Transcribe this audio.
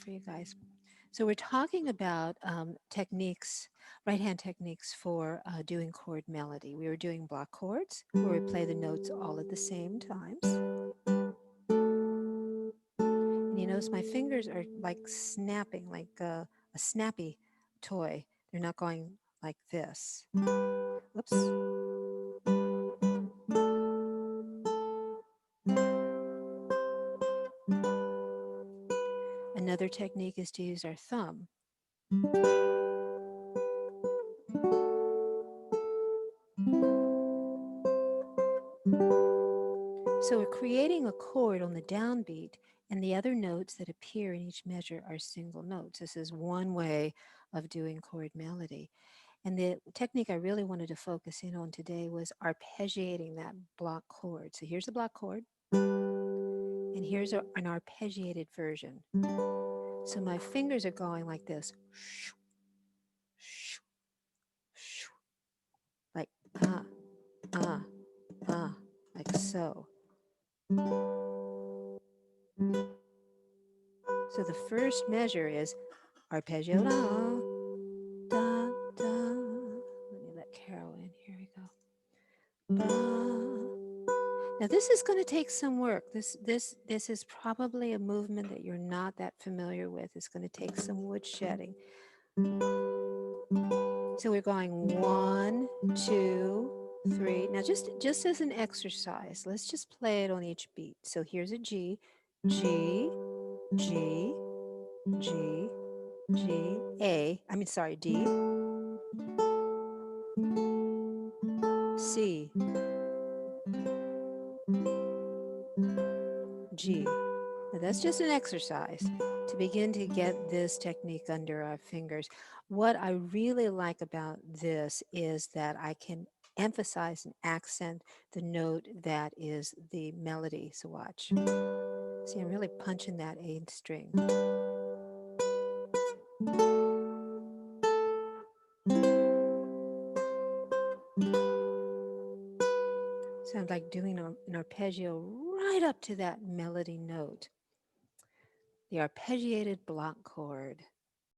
for you guys. So we're talking about techniques, right-hand techniques for doing chord melody. We were doing block chords where we play the notes all at the same times. And you notice my fingers are like snapping, like a snappy toy. They're not going like this. Oops. Another technique is to use our thumb. So we're creating a chord on the downbeat, and the other notes that appear in each measure are single notes. This is one way of doing chord melody. And the technique I really wanted to focus in on today was arpeggiating that block chord. So here's the block chord, and here's an arpeggiated version. So my fingers are going like this, like ah, ah, ah, like so. So the first measure is arpeggio, da, da, da. Let me let Carol in. Here we go. Ba. Now this is going to take some work. This is probably a movement that you're not that familiar with. It's going to take some wood shedding. So we're going 1, 2, 3. Now just as an exercise, let's just play it on each beat. So here's a G, G, G, G, G, A. I mean, sorry, D, C, G. Now that's just an exercise to begin to get this technique under our fingers. What I really like about this is that I can emphasize and accent the note that is the melody. So watch. See, I'm really punching that A string. Sounds like doing an arpeggio right up to that melody note. The arpeggiated block chord.